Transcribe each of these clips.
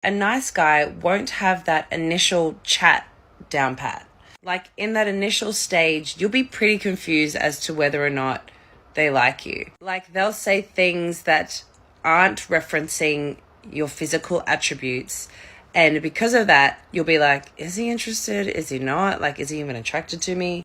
A nice guy won't have that initial chat down pat. Like in that initial stage, you'll be pretty confused as to whether or not they like you. Like they'll say things that aren't referencing your physical attributes. And because of that, you'll be like, is he interested? Is he not? Like, is he even attracted to me?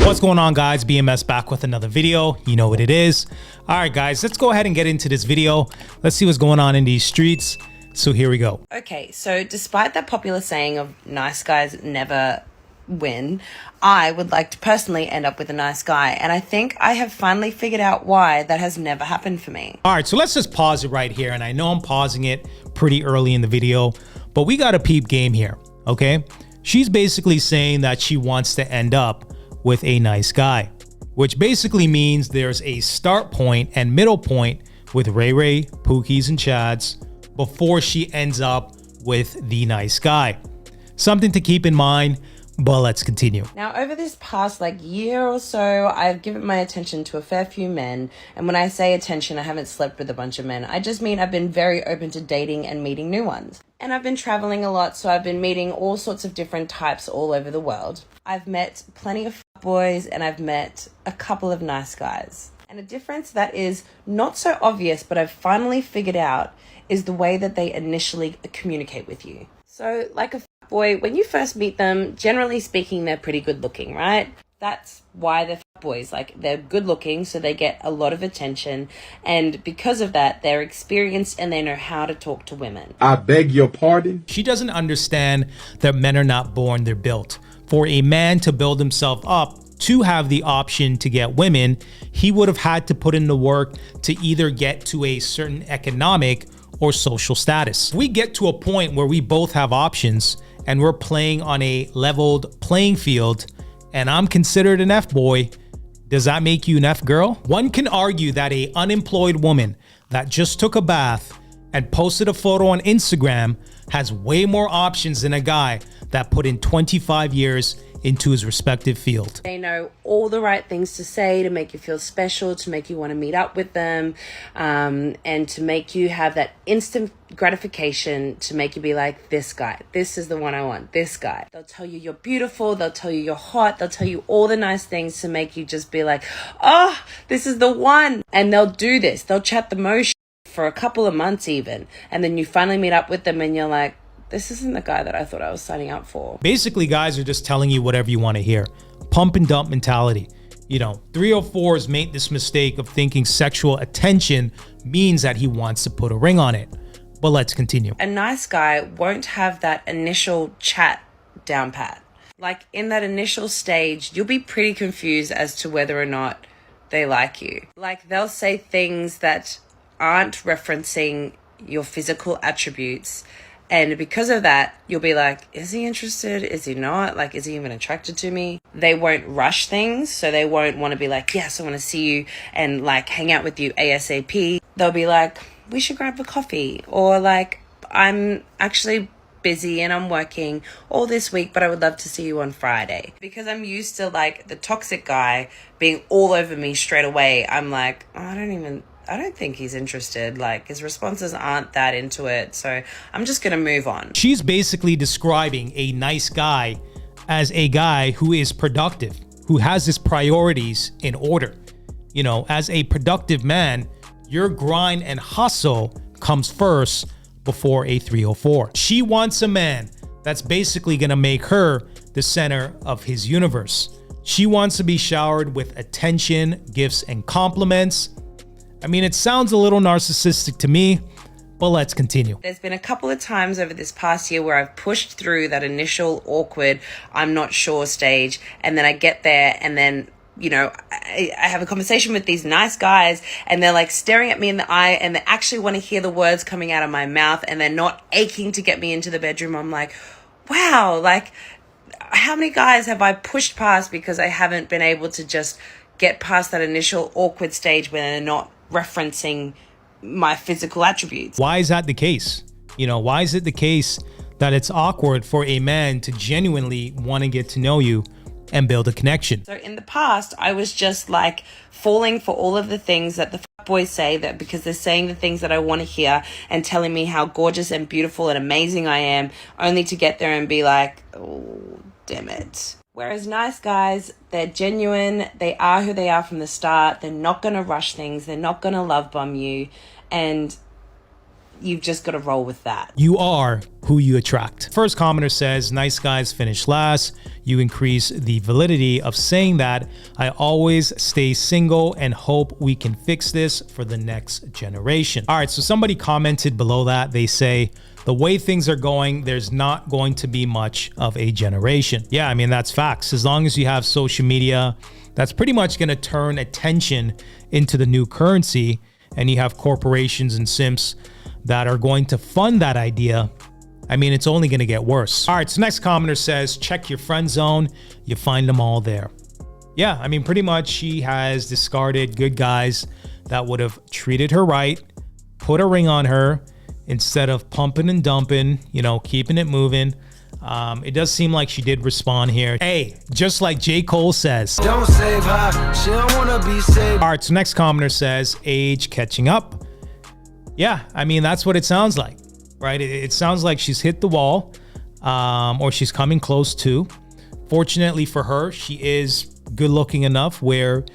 What's going on, guys? BMS back with another video. You know what it is. All right, guys, let's go ahead and get into this video. Let's see what's going on in these streets. So here we go. Okay, so despite that popular saying of nice guys never win, I would like to personally end up with a nice guy. And I think I have finally figured out why that has never happened for me. All right, so let's just pause it right here. And I know I'm pausing it pretty early in the video, but we got a peep game here, okay? She's basically saying that she wants to end up with a nice guy, which basically means there's a start point and middle point with Ray Ray, Pookies, and Chads before she ends up with the nice guy. Something to keep in mind, but let's continue. Now, over this past year or so, I've given my attention to a fair few men. And when I say attention, I haven't slept with a bunch of men. I just mean I've been very open to dating and meeting new ones. And I've been traveling a lot, so I've been meeting all sorts of different types all over the world. I've met plenty of boys and I've met a couple of nice guys. And a difference that is not so obvious, but I've finally figured out, is the way that they initially communicate with you. So like a boy, when you first meet them, generally speaking, they're pretty good looking, right? That's why they're boys. Like, they're good looking, so they get a lot of attention. And because of that, they're experienced and they know how to talk to women. I beg your pardon? She doesn't understand that men are not born, they're built. For a man to build himself up to have the option to get women, he would have had to put in the work to either get to a certain economic or social status. We get to a point where we both have options and we're playing on a leveled playing field, and I'm considered an F-boy. Does that make you an F-girl? One can argue that a unemployed woman that just took a bath and posted a photo on Instagram has way more options than a guy that put in 25 years into his respective field. They know all the right things to say to make you feel special, to make you want to meet up with them, and to make you have that instant gratification, to make you be like, this guy, this is the one I want, this guy. They'll tell you you're beautiful, they'll tell you you're hot, they'll tell you all the nice things to make you just be like, oh, this is the one. And they'll do this, they'll chat the most for a couple of months even, and then you finally meet up with them and you're like, this isn't the guy that I thought I was signing up for. Basically, guys are just telling you whatever you want to hear. Pump and dump mentality. You know, 304s made this mistake of thinking sexual attention means that he wants to put a ring on it. But let's continue. A nice guy won't have that initial chat down pat. Like in that initial stage, you'll be pretty confused as to whether or not they like you. Like they'll say things that aren't referencing your physical attributes. And because of that, you'll be like, is he interested? Is he not? Like, is he even attracted to me? They won't rush things. So they won't want to be like, yes, I want to see you and like hang out with you ASAP. They'll be like, we should grab a coffee. Or like, I'm actually busy and I'm working all this week, but I would love to see you on Friday. Because I'm used to like the toxic guy being all over me straight away. I'm like, oh, I don't think he's interested. Like, his responses aren't that into it. So I'm just going to move on. She's basically describing a nice guy as a guy who is productive, who has his priorities in order. You know, as a productive man, your grind and hustle comes first before a 304. She wants a man that's basically going to make her the center of his universe. She wants to be showered with attention, gifts, and compliments. I mean, it sounds a little narcissistic to me, but let's continue. There's been a couple of times over this past year where I've pushed through that initial awkward, I'm not sure stage. And then I get there and then, you know, I have a conversation with these nice guys and they're like staring at me in the eye and they actually want to hear the words coming out of my mouth and they're not aching to get me into the bedroom. I'm like, wow, like how many guys have I pushed past because I haven't been able to just get past that initial awkward stage where they're not referencing my physical attributes. Why is that the case? You know, why is it the case that it's awkward for a man to genuinely want to get to know you and build a connection? So in the past, I was just like falling for all of the things that the boys say that because they're saying the things that I want to hear and telling me how gorgeous and beautiful and amazing I am, only to get there and be like, oh, damn it. Whereas nice guys, they're genuine, they are who they are from the start, they're not going to rush things, they're not going to love bomb you, and you've just got to roll with that. You are who you attract. First commenter says, nice guys finish last. You increase the validity of saying that. I always stay single and hope we can fix this for the next generation. All right, so somebody commented below that. They say, the way things are going, there's not going to be much of a generation. Yeah, I mean, that's facts. As long as you have social media, that's pretty much going to turn attention into the new currency, and you have corporations and simps that are going to fund that idea. I mean, it's only going to get worse. All right, so next commenter says, check your friend zone. You find them all there. Yeah, I mean, pretty much she has discarded good guys that would have treated her right, put a ring on her instead of pumping and dumping, you know, keeping it moving. It does seem like she did respond here. Hey, just like J. Cole says, don't save her, she don't wanna be saved. All right, so next commenter says, age catching up. Yeah, I mean, that's what it sounds like, right? It sounds like she's hit the wall, or she's coming close to. Fortunately for her, she is good looking enough where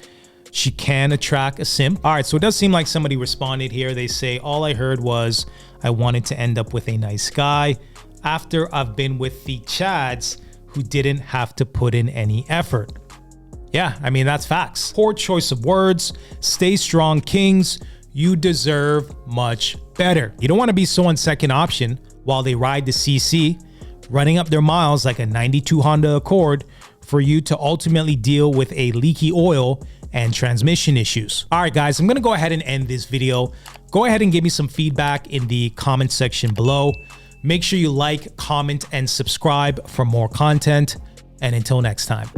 she can attract a simp. All right, so it does seem like somebody responded here. They say, all I heard was I wanted to end up with a nice guy after I've been with the Chads who didn't have to put in any effort. Yeah, I mean, that's facts. Poor choice of words. Stay strong, kings. You deserve much better. You don't want to be someone's second option while they ride the CC, running up their miles like a 92 Honda Accord for you to ultimately deal with a leaky oil and transmission issues. All right, guys, I'm going to go ahead and end this video. Go ahead and give me some feedback in the comment section below. Make sure you like, comment, and subscribe for more content. And until next time.